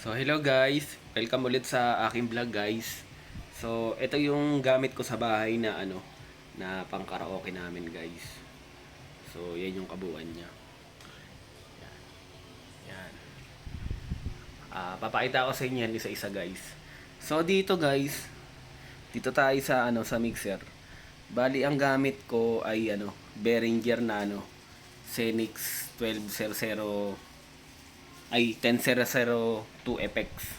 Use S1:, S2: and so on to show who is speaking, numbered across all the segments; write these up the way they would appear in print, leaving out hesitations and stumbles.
S1: So hello guys, welcome ulit sa aking vlog guys. So ito yung gamit ko sa bahay na na pang karaoke namin guys. So yan yung kabuuan niya. Yan. Yan. Papakita ko sa inyo yan isa-isa guys. So dito guys, dito tayo sa sa mixer. Bali ang gamit ko ay Behringer na Xenix 1200 ay 10002 FX.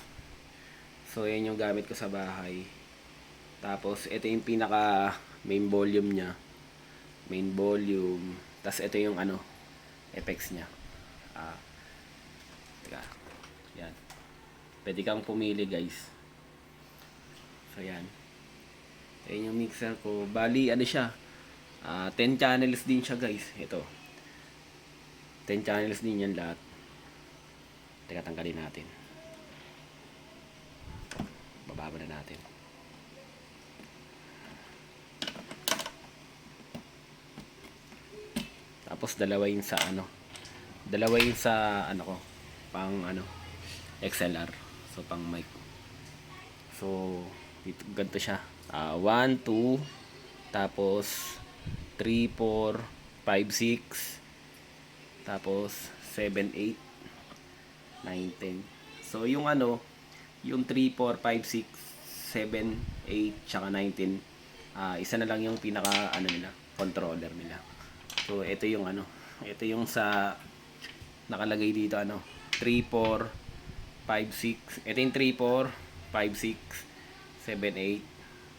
S1: So yan yung gamit ko sa bahay. Tapos ito yung pinaka main volume niya. Main volume. Tapos ito yung FX niya. Teka. Yan. Pwede kang pumili guys. So yan. Ayan yung mixer ko. Bali siya. 10 channels din siya guys. Ito. 10 channels din yan lahat. Teka, tanggalin natin. Bababa na natin. Tapos dalawa yun sa ko, pang XLR. So pang mic. So dito ganito siya. 1 2 tapos 3 4 5 6 tapos 7 8 9, 10. So yung yung 3, 4, 5, 6, 7, 8, tsaka 19, isa na lang yung pinaka nila, controller nila. So ito yung ito yung sa nakalagay dito 3, 4, 5, 6. Ito yung 3, 4, 5, 6, 7, 8,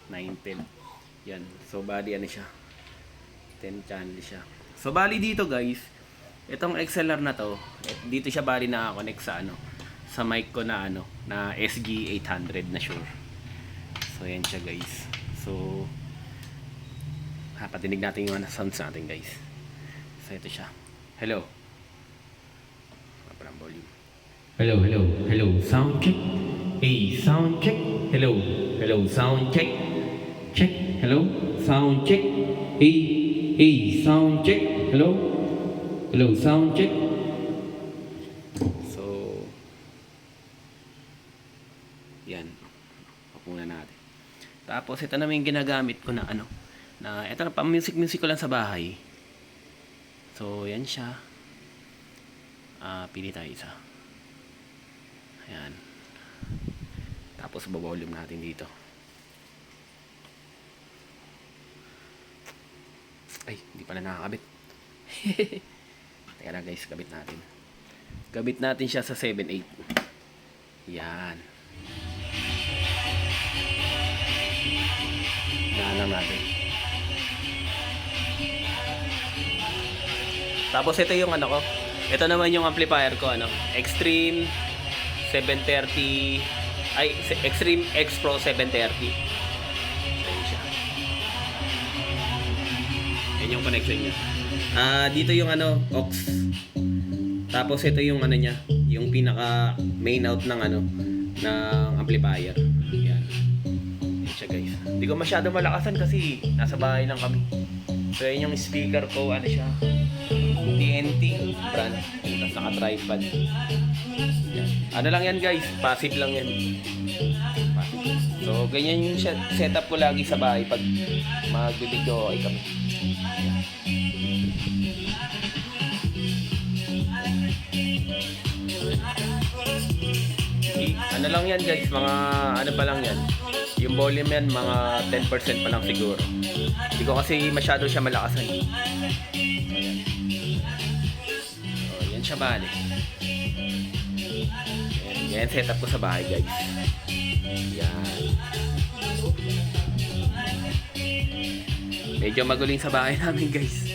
S1: 9, 10. Yan. So bali siya. 10 channel siya. So bali dito guys, itong XLR na to, dito siya bali na-connect sa mic ko na na SG800 na Shure. So yan siya guys. So patinig natin yung sounds natin guys. So ito siya. Hello. Parang volume. Hello, hello, hello. Sound check. Hey, sound check. Hello. Hello, sound check. Check. Hello. Sound check. Hey, hey, sound check. Hello. Hello, sound check. So, yan. Pagpuna natin. Tapos, ito naman yung ginagamit ko na na ito na pang music ko lang sa bahay. So, yan siya. Pili tayo isa. Ayan. Tapos, volume natin dito. Ay, hindi pala nakakabit. Teka lang guys, kabit natin. Kabit natin siya sa 7/8. Yan. Yan lang natin. Tapos ito yung ko. Ito naman yung amplifier ko Extreme 730 ay Extreme X Pro 730. Ayan siya. Yan yung connection niya. Dito yung aux. Tapos ito yung niya, yung pinaka main out ng ng amplifier. Yan. Yan siya guys. Hindi ko masyado malakasan kasi nasa bahay lang kami. So yan yung speaker ko, siya. TNT brand. Tapos naka-tripod. Yan. Lang yan guys, passive lang yan. Passive. So ganyan yung setup ko lagi sa bahay pag magbibideo kami. Lang yan guys, mga pa lang yan. Yung volume yan, mga 10% pa lang siguro. Hindi ko kasi masyado siya malakasan. Ayan. So, yan siya bali. Yan setup ko sa bahay guys. Yan. Medyo maguling sa bahay namin guys.